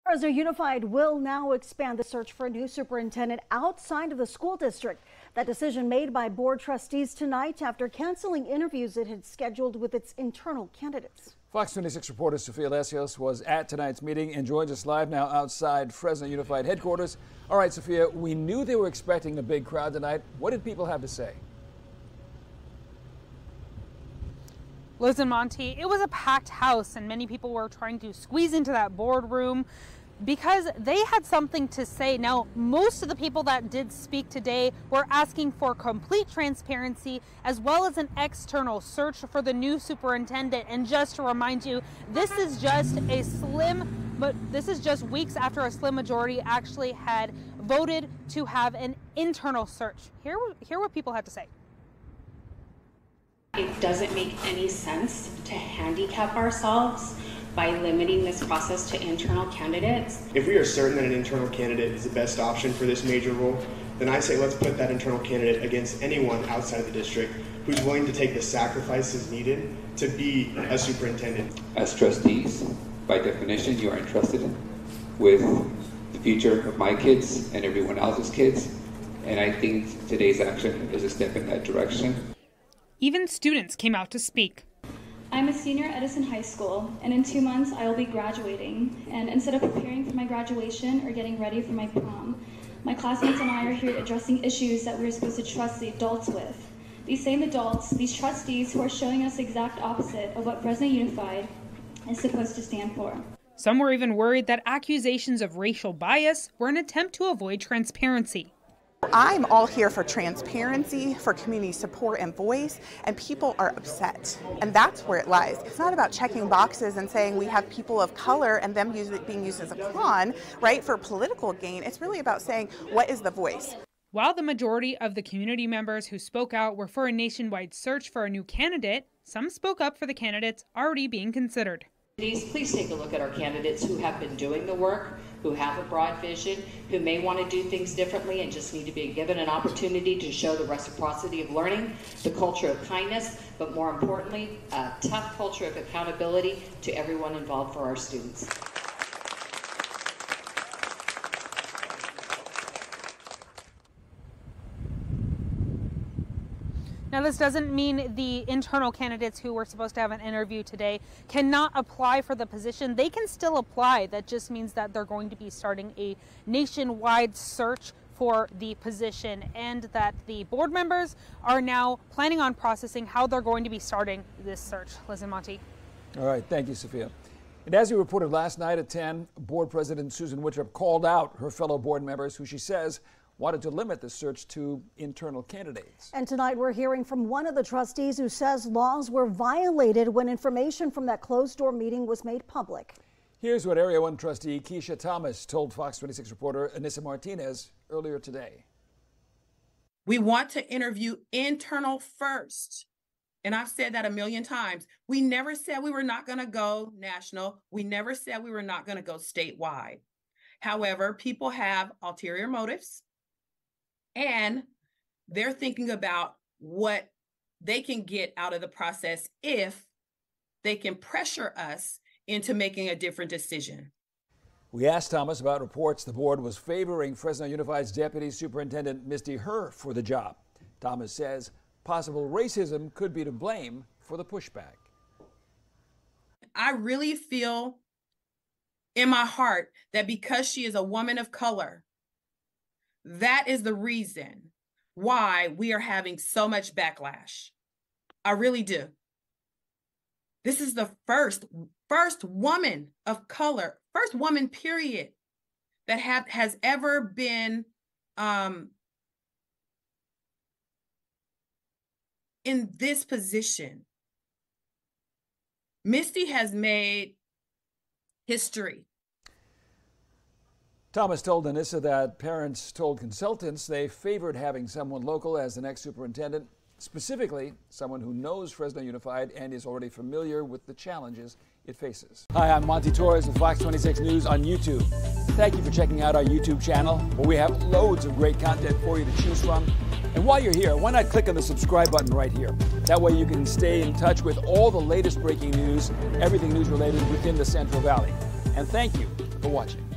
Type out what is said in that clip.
Fresno Unified will now expand the search for a new superintendent outside of the school district. That decision made by board trustees tonight after canceling interviews it had scheduled with its internal candidates. Fox 26 reporter Sophia Lesios was at tonight's meeting and joins us live now outside Fresno Unified headquarters. All right, Sophia, we knew they were expecting a big crowd tonight. What did people have to say? Liz and Monty, it was a packed house and many people were trying to squeeze into that boardroom because they had something to say. Now, most of the people that did speak today were asking for complete transparency as well as an external search for the new superintendent. And just to remind you, this is just weeks after a slim majority actually had voted to have an internal search. Hear what people had to say. It doesn't make any sense to handicap ourselves by limiting this process to internal candidates. If we are certain that an internal candidate is the best option for this major role, then I say let's put that internal candidate against anyone outside of the district who's willing to take the sacrifices needed to be a superintendent. As trustees, by definition, you are entrusted with the future of my kids and everyone else's kids, and I think today's action is a step in that direction. Even students came out to speak. I'm a senior at Edison High School, and in 2 months I will be graduating. And instead of preparing for my graduation or getting ready for my prom, my classmates and I are here addressing issues that we're supposed to trust the adults with. These same adults, these trustees who are showing us the exact opposite of what Fresno Unified is supposed to stand for. Some were even worried that accusations of racial bias were an attempt to avoid transparency. I'm all here for transparency, for community support and voice, and people are upset. And that's where it lies. It's not about checking boxes and saying we have people of color and them being used as a pawn, right, for political gain. It's really about saying, what is the voice? While the majority of the community members who spoke out were for a nationwide search for a new candidate, some spoke up for the candidates already being considered. Please take a look at our candidates who have been doing the work, who have a broad vision, who may want to do things differently and just need to be given an opportunity to show the reciprocity of learning, the culture of kindness, but more importantly, a tough culture of accountability to everyone involved for our students. Now, this doesn't mean the internal candidates who were supposed to have an interview today cannot apply for the position. They can still apply. That just means that they're going to be starting a nationwide search for the position, and that the board members are now planning on processing how they're going to be starting this search. Liz and Monty. All right. Thank you, Sophia. And as we reported last night at 10, Board President Susan Wittrup called out her fellow board members who she says wanted to limit the search to internal candidates. And tonight we're hearing from one of the trustees who says laws were violated when information from that closed-door meeting was made public. Here's what Area 1 trustee Keisha Thomas told Fox 26 reporter Anissa Martinez earlier today. We want to interview internal first. And I've said that a million times. We never said we were not going to go national. We never said we were not going to go statewide. However, people have ulterior motives. And they're thinking about what they can get out of the process if they can pressure us into making a different decision. We asked Thomas about reports the board was favoring Fresno Unified's Deputy Superintendent Misty Herr for the job. Thomas says possible racism could be to blame for the pushback. I really feel in my heart that because she is a woman of color, that is the reason why we are having so much backlash. I really do. This is the first woman of color, first woman period, that has ever been in this position. Misty has made history. Thomas told Anissa that parents told consultants they favored having someone local as the next superintendent, specifically someone who knows Fresno Unified and is already familiar with the challenges it faces. Hi, I'm Monty Torres of Fox 26 News on YouTube. Thank you for checking out our YouTube channel, where we have loads of great content for you to choose from. And while you're here, why not click on the subscribe button right here? That way you can stay in touch with all the latest breaking news, everything news related within the Central Valley. And thank you for watching.